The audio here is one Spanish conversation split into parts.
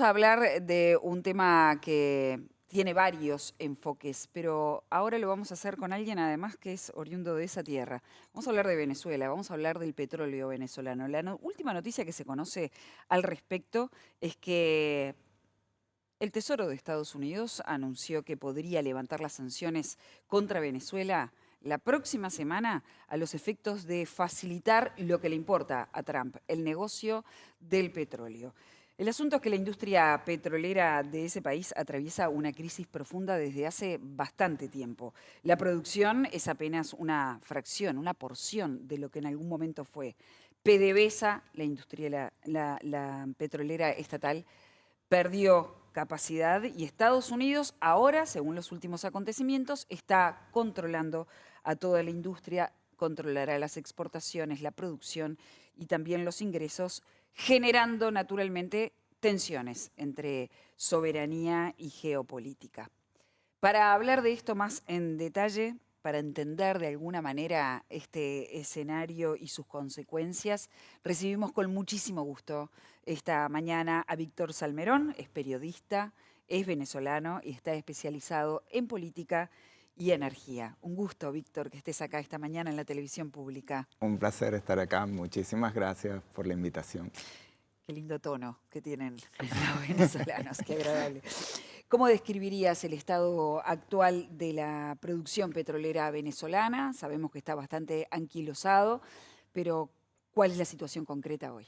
A hablar de un tema que tiene varios enfoques, pero ahora lo vamos a hacer con alguien además que es oriundo de esa tierra. Vamos a hablar de Venezuela, vamos a hablar del petróleo venezolano. La última noticia que se conoce al respecto es que el Tesoro de Estados Unidos anunció que podría levantar las sanciones contra Venezuela la próxima semana a los efectos de facilitar lo que le importa a Trump, el negocio del petróleo. El asunto es que la industria petrolera de ese país atraviesa una crisis profunda desde hace bastante tiempo. La producción es apenas una fracción, una porción de lo que en algún momento fue. PDVSA, la industria, la petrolera estatal, perdió capacidad y Estados Unidos ahora, según los últimos acontecimientos, está controlando a toda la industria, controlará las exportaciones, la producción y también los ingresos, generando naturalmente tensiones entre soberanía y geopolítica. Para hablar de esto más en detalle, para entender de alguna manera este escenario y sus consecuencias, recibimos con muchísimo gusto esta mañana a Víctor Salmerón, es periodista, es venezolano y está especializado en política y energía. Un gusto, Víctor, que estés acá esta mañana en la televisión pública. Un placer estar acá. Muchísimas gracias por la invitación. Qué lindo tono que tienen los venezolanos, qué agradable. ¿Cómo describirías el estado actual de la producción petrolera venezolana? Sabemos que está bastante anquilosado, pero ¿cuál es la situación concreta hoy?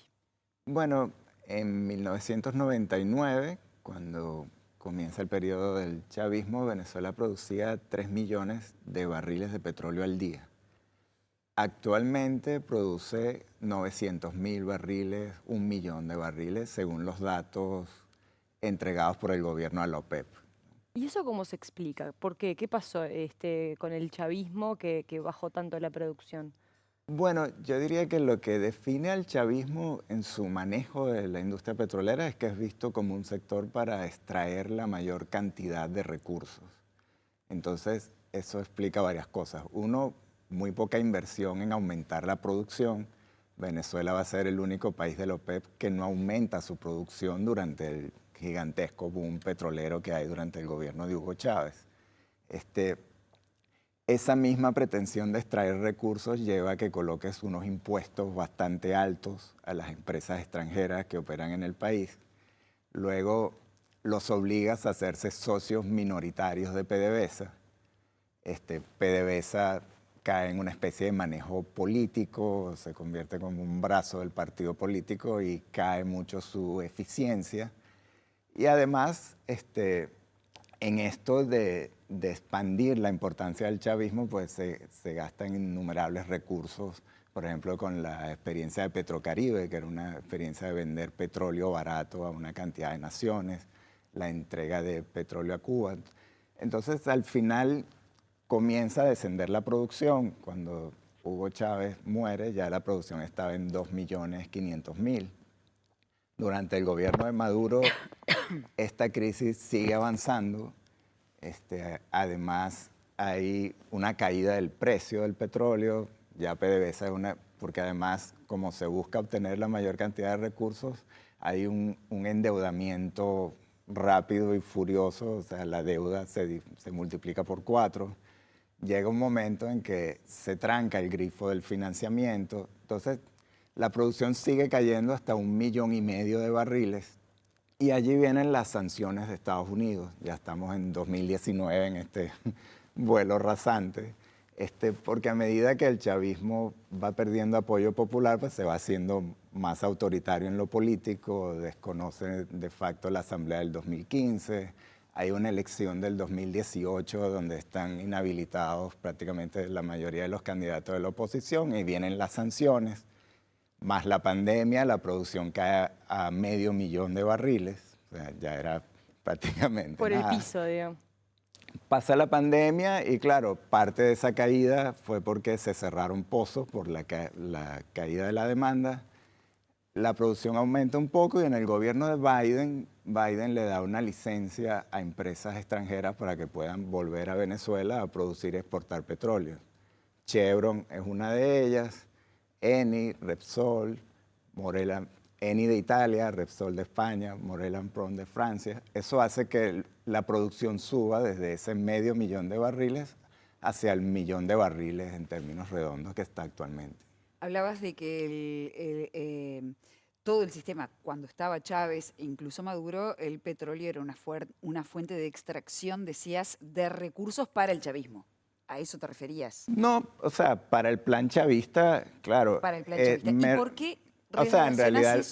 Bueno, en 1999, cuando comienza el periodo del chavismo, Venezuela producía 3 millones de barriles de petróleo al día. Actualmente produce 900.000 barriles, 1 millón de barriles, según los datos entregados por el gobierno a la OPEP. ¿Y eso cómo se explica? ¿Por qué? ¿Qué pasó con el chavismo que bajó tanto la producción? Bueno, yo diría que lo que define al chavismo en su manejo de la industria petrolera es que es visto como un sector para extraer la mayor cantidad de recursos. Entonces, eso explica varias cosas. Uno, muy poca inversión en aumentar la producción. Venezuela va a ser el único país de la OPEP que no aumenta su producción durante el gigantesco boom petrolero que hay durante el gobierno de Hugo Chávez. Esa misma pretensión de extraer recursos lleva a que coloques unos impuestos bastante altos a las empresas extranjeras que operan en el país. Luego los obligas a hacerse socios minoritarios de PDVSA. PDVSA cae en una especie de manejo político, se convierte como un brazo del partido político y cae mucho su eficiencia. Y además, en esto de expandir la importancia del chavismo, pues se gastan innumerables recursos, por ejemplo, con la experiencia de Petrocaribe, que era una experiencia de vender petróleo barato a una cantidad de naciones, la entrega de petróleo a Cuba. Entonces, al final comienza a descender la producción. Cuando Hugo Chávez muere, ya la producción estaba en 2.500.000. Durante el gobierno de Maduro, esta crisis sigue avanzando. Además, hay una caída del precio del petróleo. Ya PDVSA es porque además, como se busca obtener la mayor cantidad de recursos, hay un endeudamiento rápido y furioso. O sea, la deuda se multiplica por 4. Llega un momento en que se tranca el grifo del financiamiento. Entonces, la producción sigue cayendo hasta 1,5 millones de barriles. Y allí vienen las sanciones de Estados Unidos. Ya estamos en 2019 en este vuelo rasante. Porque a medida que el chavismo va perdiendo apoyo popular, pues se va haciendo más autoritario en lo político, desconoce de facto la Asamblea del 2015, hay una elección del 2018 donde están inhabilitados prácticamente la mayoría de los candidatos de la oposición y vienen las sanciones. Más la pandemia, la producción cae a 500.000 de barriles, o sea, ya era prácticamente Por el nada. piso, digamos. Pasa la pandemia y claro, parte de esa caída fue porque se cerraron pozos por la caída de la demanda. La producción aumenta un poco y en el gobierno de Biden le da una licencia a empresas extranjeras para que puedan volver a Venezuela a producir y exportar petróleo. Chevron es una de ellas. Eni, Repsol, Morela Eni de Italia, Repsol de España, Morel and Prom de Francia. Eso hace que la producción suba desde ese medio millón de barriles hacia el millón de barriles en términos redondos que está actualmente. Hablabas de que todo el sistema, cuando estaba Chávez e incluso Maduro, el petróleo era una fuente de extracción, decías, de recursos para el chavismo. ¿A eso te referías? No, o sea, para el plan chavista, claro. Para el plan chavista. ¿Y por qué O sea, en realidad,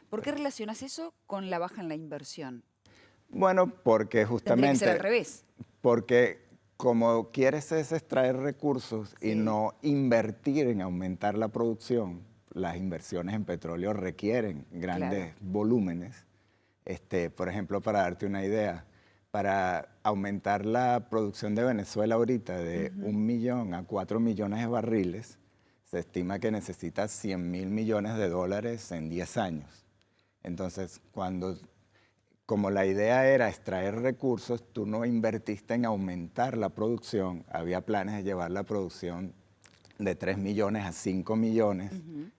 ¿por qué relacionas eso con la baja en la inversión? bueno, porque Tendría que ser justamente, al revés. porque como quieres es extraer recursos y Sí. no invertir en aumentar la producción, las inversiones en petróleo requieren grandes volúmenes. Por ejemplo, para darte una idea, para aumentar la producción de Venezuela ahorita de 1 millón a 4 millones de barriles, se estima que necesita 100.000 millones de dólares en 10 años. Entonces, como la idea era extraer recursos, tú no invertiste en aumentar la producción. Había planes de llevar la producción de 3 millones a 5 millones.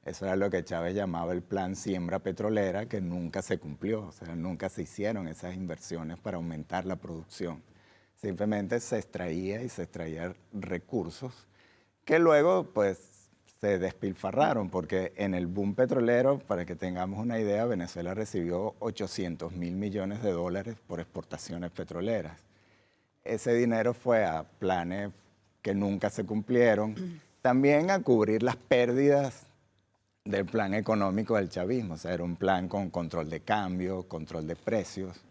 Eso era lo que Chávez llamaba el plan siembra petrolera, que nunca se cumplió. O sea, nunca se hicieron esas inversiones para aumentar la producción. Simplemente se extraía y se extraían recursos que luego, pues, se despilfarraron, porque en el boom petrolero, para que tengamos una idea, Venezuela recibió 800.000 millones de dólares por exportaciones petroleras. Ese dinero fue a planes que nunca se cumplieron, también a cubrir las pérdidas del plan económico del chavismo. O sea, era un plan con control de cambio, control de precios.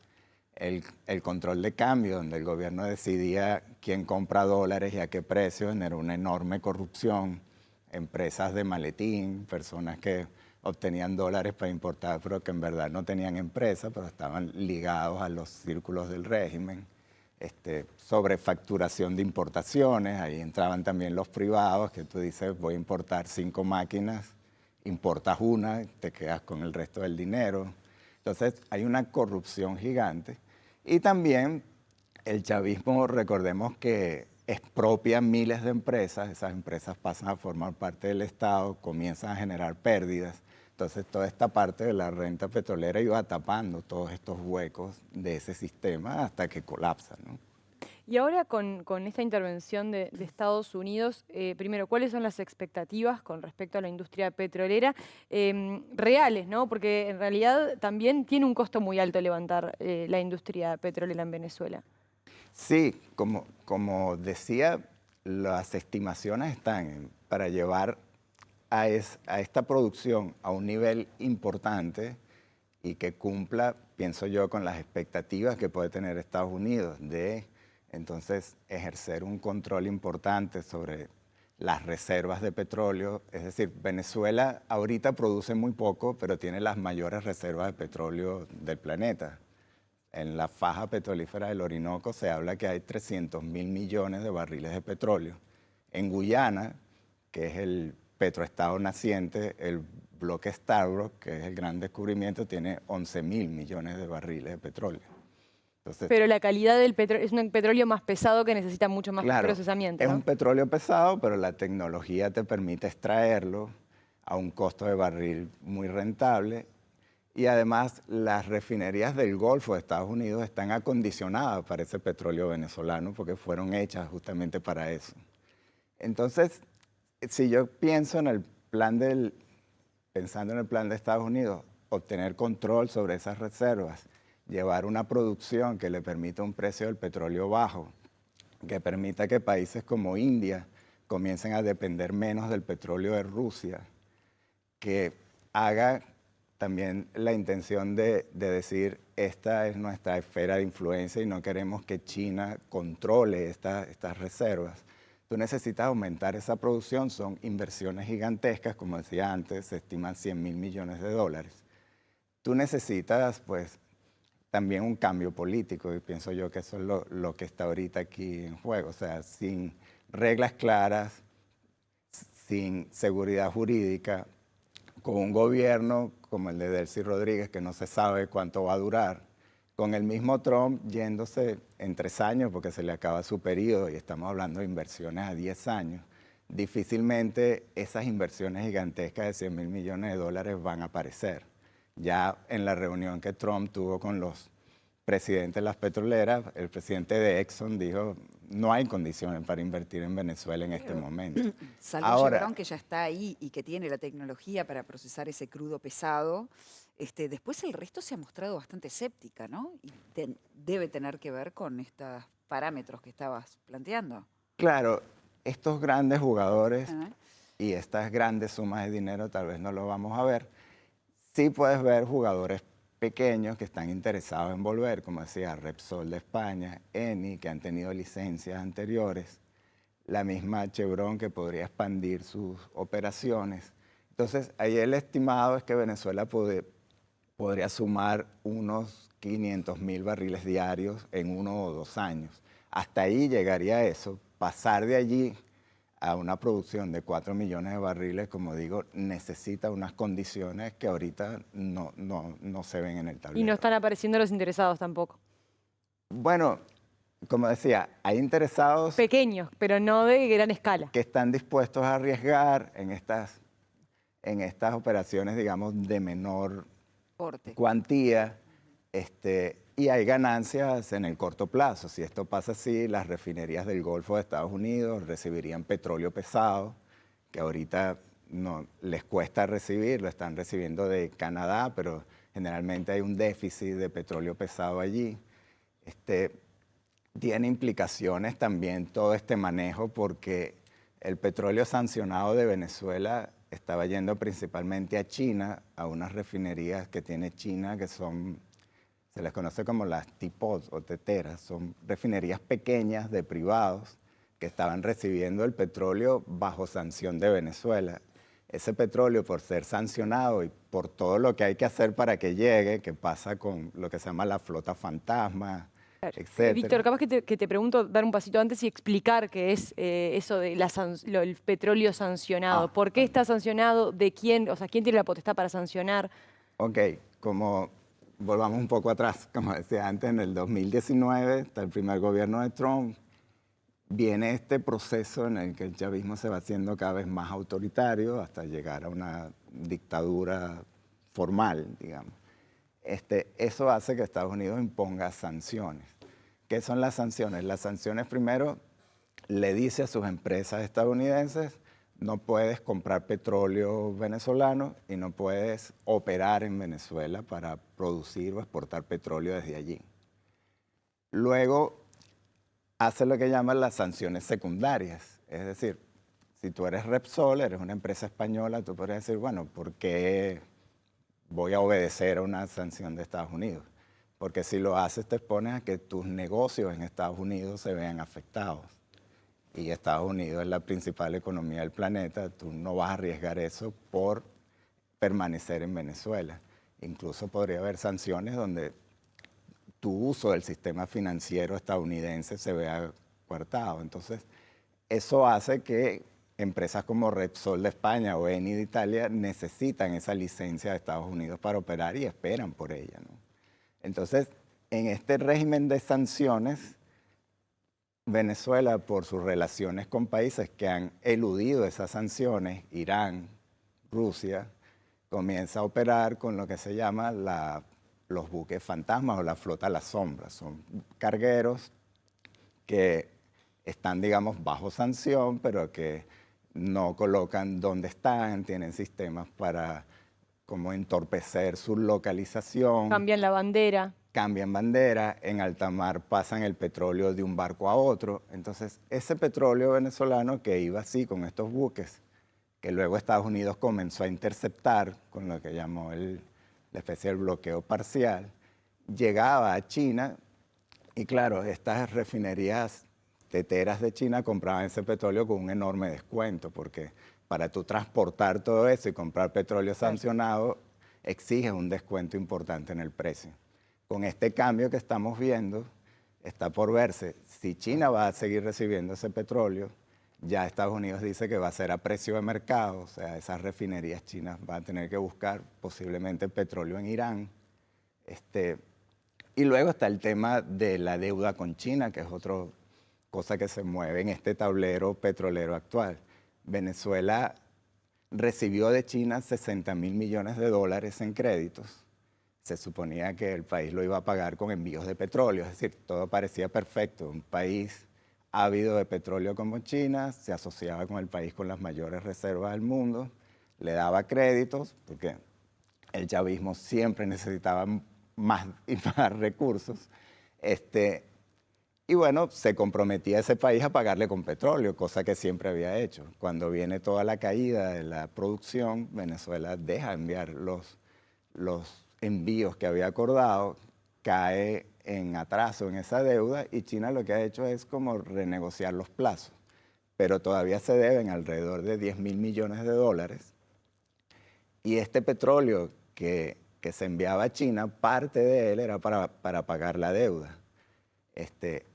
El control de cambio, donde el gobierno decidía quién compra dólares y a qué precio, generó una enorme corrupción. Empresas de maletín, personas que obtenían dólares para importar, pero que en verdad no tenían empresa, pero estaban ligados a los círculos del régimen. Sobrefacturación de importaciones, ahí entraban también los privados, que tú dices, voy a importar 5 máquinas, importas una, te quedas con el resto del dinero. Entonces hay una corrupción gigante. Y también el chavismo, recordemos que expropia miles de empresas, esas empresas pasan a formar parte del Estado, comienzan a generar pérdidas. Entonces toda esta parte de la renta petrolera iba tapando todos estos huecos de ese sistema hasta que colapsa, ¿no? Y ahora con esta intervención de Estados Unidos, primero, ¿cuáles son las expectativas con respecto a la industria petrolera reales, ¿no? Porque en realidad también tiene un costo muy alto levantar la industria petrolera en Venezuela. Sí, como decía, las estimaciones están para llevar a esta producción a un nivel importante y que cumpla, pienso yo, con las expectativas que puede tener Estados Unidos de entonces ejercer un control importante sobre las reservas de petróleo. Es decir, Venezuela ahorita produce muy poco, pero tiene las mayores reservas de petróleo del planeta. En la faja petrolífera del Orinoco se habla que hay 300.000 millones de barriles de petróleo. En Guyana, que es el petroestado naciente, el bloque Stabroek, que es el gran descubrimiento, tiene 11.000 millones de barriles de petróleo. Entonces, pero la calidad del petróleo es un petróleo más pesado que necesita mucho más procesamiento, es ¿no? un petróleo pesado, pero la tecnología te permite extraerlo a un costo de barril muy rentable. Y además las refinerías del Golfo de Estados Unidos están acondicionadas para ese petróleo venezolano porque fueron hechas justamente para eso. Entonces, si yo pienso en el pensando en el plan de Estados Unidos, obtener control sobre esas reservas, llevar una producción que le permita un precio del petróleo bajo, que permita que países como India comiencen a depender menos del petróleo de Rusia, que haga también la intención de decir, esta es nuestra esfera de influencia y no queremos que China controle estas reservas. Tú necesitas aumentar esa producción, son inversiones gigantescas, como decía antes, se estiman 100.000 millones de dólares. Tú necesitas, pues, también un cambio político, y pienso yo que eso es lo que está ahorita aquí en juego. O sea, sin reglas claras, sin seguridad jurídica, con un gobierno como el de Delcy Rodríguez, que no se sabe cuánto va a durar, con el mismo Trump yéndose en 3 años, porque se le acaba su periodo, y estamos hablando de inversiones a 10 años, difícilmente esas inversiones gigantescas de 100.000 millones de dólares van a aparecer. Ya en la reunión que Trump tuvo con los presidentes de las petroleras, el presidente de Exxon dijo, no hay condiciones para invertir en Venezuela en este momento. Salvo Ahora, Chevron, que ya está ahí y que tiene la tecnología para procesar ese crudo pesado, después el resto se ha mostrado bastante escéptica, ¿no? Y debe tener que ver con estos parámetros que estabas planteando. claro, estos grandes jugadores Ajá. y estas grandes sumas de dinero tal vez no lo vamos a ver. Sí puedes ver jugadores pequeños que están interesados en volver, como decía Repsol de España, Eni, que han tenido licencias anteriores, la misma Chevron que podría expandir sus operaciones. Entonces, ahí el estimado es que Venezuela podría sumar unos 500.000 barriles diarios en 1 o 2 años. Hasta ahí llegaría eso. Pasar de allí a una producción de 4 millones de barriles, como digo, necesita unas condiciones que ahorita no se ven en el tablero. Y no están apareciendo los interesados tampoco. Bueno, como decía, hay interesados Pequeños, pero no de gran escala. que están dispuestos a arriesgar en estas operaciones, digamos, de menor Porte. cuantía, y hay ganancias en el corto plazo. Si esto pasa así, las refinerías del Golfo de Estados Unidos recibirían petróleo pesado, que ahorita no les cuesta recibir, lo están recibiendo de Canadá, pero generalmente hay un déficit de petróleo pesado allí. Tiene implicaciones también todo este manejo porque el petróleo sancionado de Venezuela estaba yendo principalmente a China, a unas refinerías que tiene China que se les conoce como las teapots o teteras, son refinerías pequeñas de privados que estaban recibiendo el petróleo bajo sanción de Venezuela. Ese petróleo, por ser sancionado y por todo lo que hay que hacer para que llegue, que pasa con lo que se llama la flota fantasma, etcétera. Víctor, capaz que te pregunto, dar un pasito antes y explicar qué es eso de el petróleo sancionado. ¿Por qué está sancionado? ¿De quién? O sea, ¿quién tiene la potestad para sancionar? Ok, como volvamos un poco atrás, como decía antes, en el 2019, está el primer gobierno de Trump, viene este proceso en el que el chavismo se va haciendo cada vez más autoritario hasta llegar a una dictadura formal, digamos. Eso hace que Estados Unidos imponga sanciones. ¿Qué son las sanciones? Las sanciones primero le dice a sus empresas estadounidenses, no puedes comprar petróleo venezolano y no puedes operar en Venezuela para producir o exportar petróleo desde allí. Luego hace lo que llaman las sanciones secundarias. Es decir, si tú eres Repsol, eres una empresa española, tú podrías decir, bueno, ¿por qué voy a obedecer a una sanción de Estados Unidos? Porque si lo haces te expones a que tus negocios en Estados Unidos se vean afectados. Y Estados Unidos es la principal economía del planeta, tú no vas a arriesgar eso por permanecer en Venezuela. Incluso podría haber sanciones donde tu uso del sistema financiero estadounidense se vea coartado. Entonces, eso hace que empresas como Repsol de España o Eni de Italia necesitan esa licencia de Estados Unidos para operar y esperan por ella, ¿no? Entonces, en este régimen de sanciones, Venezuela, por sus relaciones con países que han eludido esas sanciones, Irán, Rusia, comienza a operar con lo que se llama los buques fantasmas o la flota a la sombra. Son cargueros que están, digamos, bajo sanción, pero que no colocan dónde están, tienen sistemas para como entorpecer su localización. Cambian la bandera. Cambian bandera, en alta mar pasan el petróleo de un barco a otro. Entonces, ese petróleo venezolano que iba así con estos buques, que luego Estados Unidos comenzó a interceptar con lo que llamó la especie de bloqueo parcial, llegaba a China y claro, estas refinerías teteras de China compraban ese petróleo con un enorme descuento, porque para tú transportar todo eso y comprar petróleo sancionado, exiges un descuento importante en el precio. Con este cambio que estamos viendo, está por verse si China va a seguir recibiendo ese petróleo. Ya Estados Unidos dice que va a ser a precio de mercado, o sea, esas refinerías chinas van a tener que buscar posiblemente petróleo en Irán. Y luego está el tema de la deuda con China, que es otra cosa que se mueve en este tablero petrolero actual. Venezuela recibió de China 60.000 millones de dólares en créditos se suponía que el país lo iba a pagar con envíos de petróleo, es decir, todo parecía perfecto. Un país ávido de petróleo como China se asociaba con el país con las mayores reservas del mundo, le daba créditos, porque el chavismo siempre necesitaba más y más recursos, y bueno, se comprometía ese país a pagarle con petróleo, cosa que siempre había hecho. Cuando viene toda la caída de la producción, Venezuela deja de enviar los envíos que había acordado, cae en atraso en esa deuda y China lo que ha hecho es como renegociar los plazos, pero todavía se deben alrededor de 10.000 millones de dólares. Y este petróleo que se enviaba a China, parte de él era para pagar la deuda.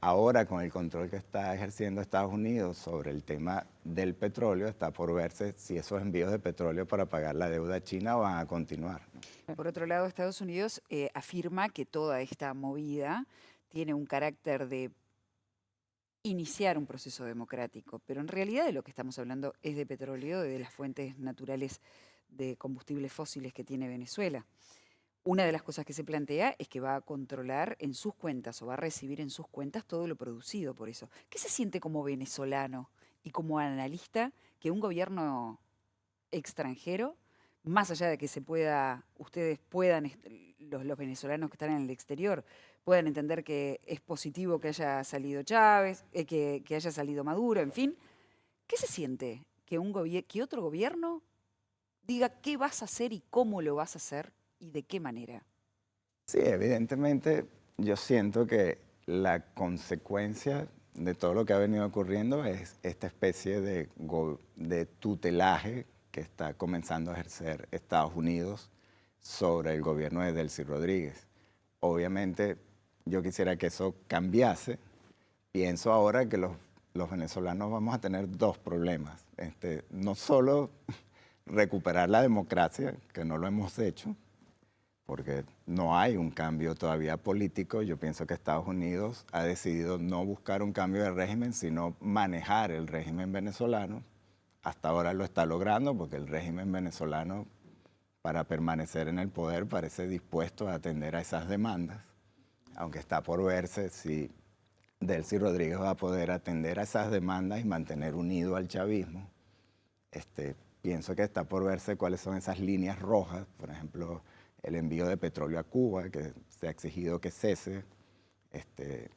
Ahora, con el control que está ejerciendo Estados Unidos sobre el tema del petróleo, está por verse si esos envíos de petróleo para pagar la deuda china van a continuar, ¿no? Por otro lado, Estados Unidos afirma que toda esta movida tiene un carácter de iniciar un proceso democrático, pero en realidad de lo que estamos hablando es de petróleo, de las fuentes naturales de combustibles fósiles que tiene Venezuela. Una de las cosas que se plantea es que va a controlar en sus cuentas o va a recibir en sus cuentas todo lo producido por eso. ¿Qué se siente como venezolano y como analista que un gobierno extranjero, más allá de que ustedes puedan, los venezolanos que están en el exterior, puedan entender que es positivo que haya salido Chávez, que haya salido Maduro, en fin, ¿qué se siente que otro gobierno diga qué vas a hacer y cómo lo vas a hacer y de qué manera? Sí, evidentemente yo siento que la consecuencia de todo lo que ha venido ocurriendo es esta especie de tutelaje que está comenzando a ejercer Estados Unidos sobre el gobierno de Delcy Rodríguez. Obviamente yo quisiera que eso cambiase. Pienso ahora que los venezolanos vamos a tener dos problemas. No solo recuperar la democracia, que no lo hemos hecho, porque no hay un cambio todavía político. Yo pienso que Estados Unidos ha decidido no buscar un cambio de régimen, sino manejar el régimen venezolano. Hasta ahora lo está logrando porque el régimen venezolano, para permanecer en el poder, parece dispuesto a atender a esas demandas, aunque está por verse si Delcy Rodríguez va a poder atender a esas demandas y mantener unido al chavismo. Pienso que está por verse cuáles son esas líneas rojas, por ejemplo, el envío de petróleo a Cuba, que se ha exigido que cese.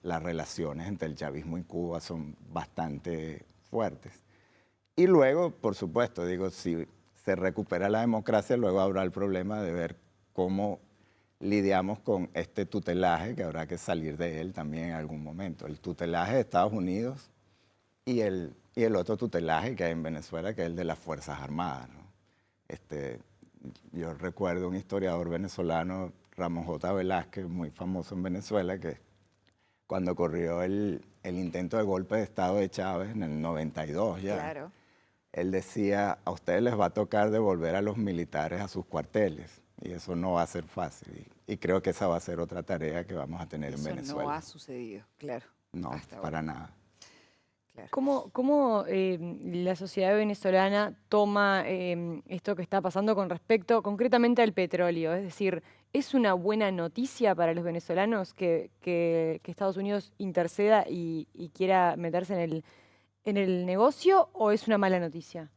Las relaciones entre el chavismo y Cuba son bastante fuertes. Y luego, por supuesto, digo, si se recupera la democracia, luego habrá el problema de ver cómo lidiamos con este tutelaje, que habrá que salir de él también en algún momento. El tutelaje de Estados Unidos y el otro tutelaje que hay en Venezuela, que es el de las Fuerzas Armadas, ¿no? Yo recuerdo un historiador venezolano, Ramón J. Velázquez, muy famoso en Venezuela, que cuando ocurrió el intento de golpe de Estado de Chávez en el 92 ya, Claro. él decía, a ustedes les va a tocar devolver a los militares a sus cuarteles, y eso no va a ser fácil. Y creo que esa va a ser otra tarea que vamos a tener en Eso Venezuela. no ha sucedido, claro. No, hasta ahora. para nada. Claro. ¿Cómo la sociedad venezolana toma esto que está pasando con respecto concretamente al petróleo? Es decir, ¿es una buena noticia para los venezolanos que Estados Unidos interceda y quiera meterse en el negocio o es una mala noticia?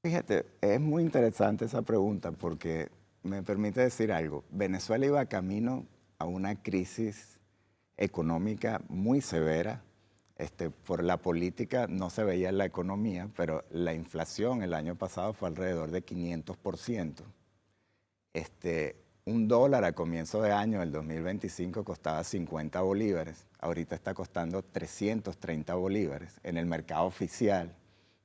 Fíjate, es muy interesante esa pregunta porque me permite decir algo. Venezuela iba camino a una crisis económica muy severa. Por la política no se veía en la economía, pero la inflación el año pasado fue alrededor de 500%. Un dólar a comienzo de año del 2025 costaba 50 bolívares. Ahorita está costando 330 bolívares en el mercado oficial.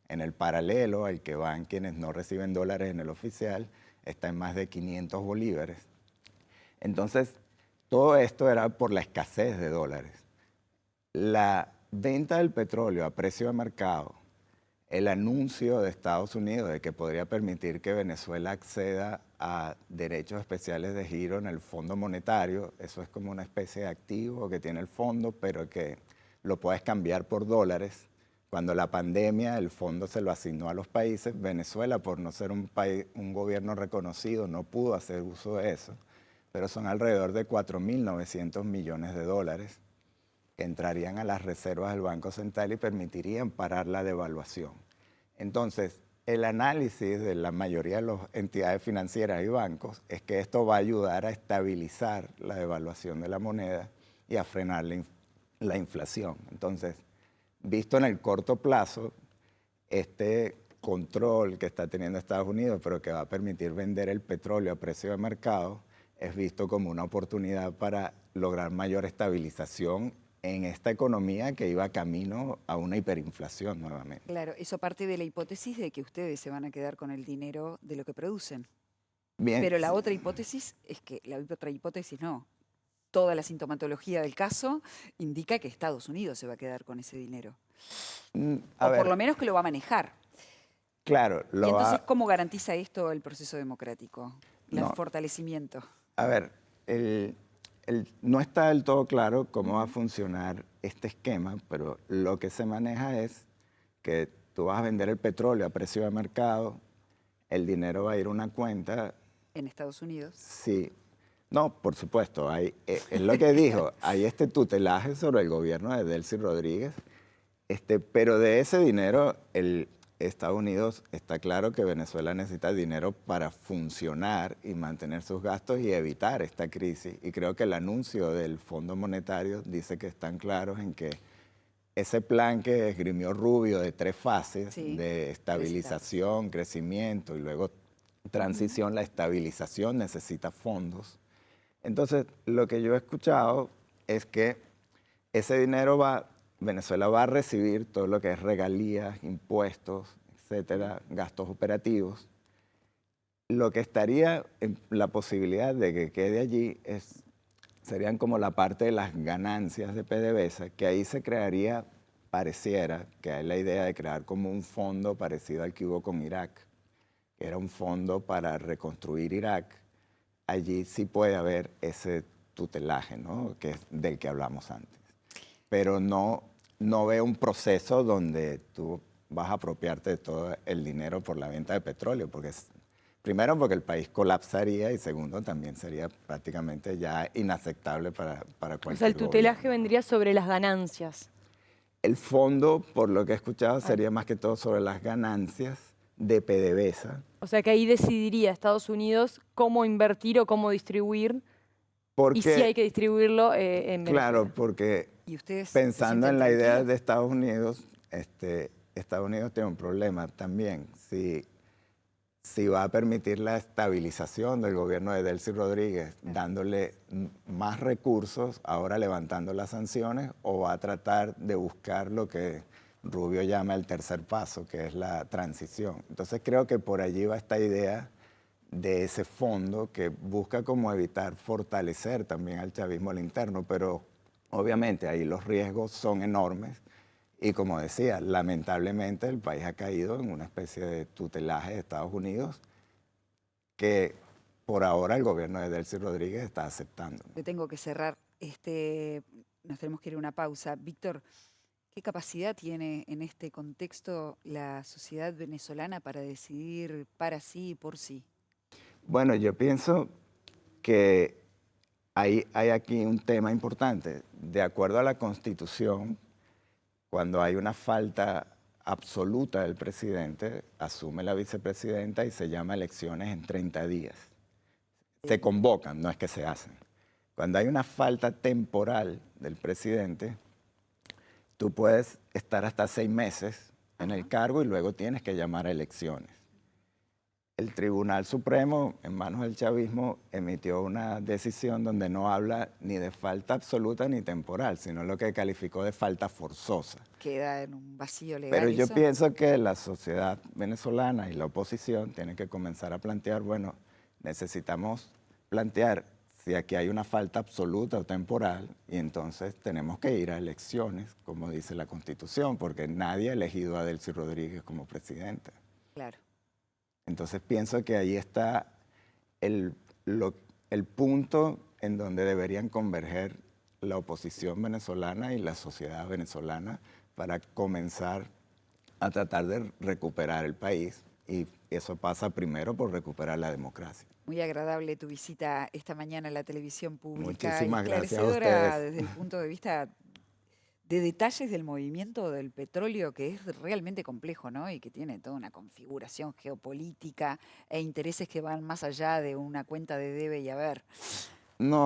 En el paralelo, al que van quienes no reciben dólares en el oficial, está en más de 500 bolívares. Entonces, todo esto era por la escasez de dólares. La venta del petróleo a precio de mercado, el anuncio de Estados Unidos de que podría permitir que Venezuela acceda a derechos especiales de giro en el Fondo Monetario, eso es como una especie de activo que tiene el fondo, pero que lo puedes cambiar por dólares. Cuando la pandemia, el fondo se lo asignó a los países, Venezuela, por no ser un gobierno reconocido, no pudo hacer uso de eso. pero son alrededor de 4.900 millones de dólares que entrarían a las reservas del Banco Central y permitirían parar la devaluación. Entonces, el análisis de la mayoría de las entidades financieras y bancos es que esto va a ayudar a estabilizar la devaluación de la moneda y a frenar la inflación. Entonces, visto en el corto plazo, este control que está teniendo Estados Unidos, pero que va a permitir vender el petróleo a precio de mercado, es visto como una oportunidad para lograr mayor estabilización en esta economía que iba camino a una hiperinflación nuevamente. Claro, eso parte de la hipótesis de que ustedes se van a quedar con el dinero de lo que producen. Bien, Pero la otra hipótesis es que, la otra hipótesis no, toda la sintomatología del caso indica que Estados Unidos se va a quedar con ese dinero. a O por ver, lo menos que lo va a manejar. claro, Y lo entonces, va... ¿cómo garantiza esto el proceso democrático? El No, fortalecimiento. a ver, no está del todo claro cómo va a funcionar este esquema, pero lo que se maneja es que tú vas a vender el petróleo a precio de mercado, el dinero va a ir a una cuenta. En Estados Unidos. Sí, no, por supuesto, es lo que dijo, hay este tutelaje sobre el gobierno de Delcy Rodríguez, pero de ese dinero, Estados Unidos está claro que Venezuela necesita dinero para funcionar y mantener sus gastos y evitar esta crisis. Y creo que el anuncio del Fondo Monetario dice que están claros en que ese plan que esgrimió Rubio de 3 fases, Sí, de estabilización, crecimiento y luego transición, la estabilización necesita fondos. Entonces, lo que yo he escuchado es que ese dinero Venezuela va a recibir todo lo que es regalías, impuestos, etcétera, gastos operativos. Lo que estaría en la posibilidad de que quede allí serían como la parte de las ganancias de PDVSA, que ahí se crearía, pareciera, que hay la idea de crear como un fondo parecido al que hubo con Irak, que era un fondo para reconstruir Irak. Allí sí puede haber ese tutelaje, ¿no? Que es del que hablamos antes. Pero no veo un proceso donde tú vas a apropiarte de todo el dinero por la venta de petróleo, porque primero porque el país colapsaría y segundo también sería prácticamente ya inaceptable para cualquier O sea, el tutelaje gobierno. vendría sobre las ganancias. El fondo, por lo que he escuchado, sería más que todo sobre las ganancias de PDVSA. O sea, que ahí decidiría Estados Unidos cómo invertir o cómo distribuir y si hay Porque, que distribuirlo en claro, Venezuela. porque ¿Y ustedes se pensando sienten en la idea tranquilos? de Estados Unidos, Estados Unidos tiene un problema también. Si va a permitir la estabilización del gobierno de Delcy Rodríguez, dándole más recursos, ahora levantando las sanciones, o va a tratar de buscar lo que Rubio llama el tercer paso, que es la transición. Entonces creo que por allí va esta idea de ese fondo que busca como evitar fortalecer también al chavismo al interno, pero obviamente ahí los riesgos son enormes. Y como decía, lamentablemente el país ha caído en una especie de tutelaje de Estados Unidos que por ahora el gobierno de Delcy Rodríguez está aceptando. Te tengo que cerrar. Nos tenemos que ir a una pausa. Víctor, ¿qué capacidad tiene en este contexto la sociedad venezolana para decidir para sí y por sí? Bueno, yo pienso que hay aquí un tema importante. De acuerdo a la Constitución, cuando hay una falta absoluta del presidente, asume la vicepresidenta y se llama elecciones en 30 días. Se convocan, no es que se hacen. Cuando hay una falta temporal del presidente, tú puedes estar hasta 6 meses en el cargo y luego tienes que llamar a elecciones. El Tribunal Supremo, en manos del chavismo, emitió una decisión donde no habla ni de falta absoluta ni temporal, sino lo que calificó de falta forzosa. ¿Queda en un vacío legal Pero yo eso? pienso que la sociedad venezolana y la oposición tienen que comenzar a plantear, bueno, necesitamos plantear si aquí hay una falta absoluta o temporal y entonces tenemos que ir a elecciones, como dice la Constitución, porque nadie ha elegido a Delcy Rodríguez como presidente. Claro. Entonces pienso que ahí está el punto en donde deberían converger la oposición venezolana y la sociedad venezolana para comenzar a tratar de recuperar el país Y eso pasa primero por recuperar la democracia. Muy agradable tu visita esta mañana a la televisión pública. Muchísimas gracias a Esclarecedora ustedes. desde el punto de vista de detalles del movimiento del petróleo, que es realmente complejo, ¿no? Y que tiene toda una configuración geopolítica e intereses que van más allá de una cuenta de debe y haber. No,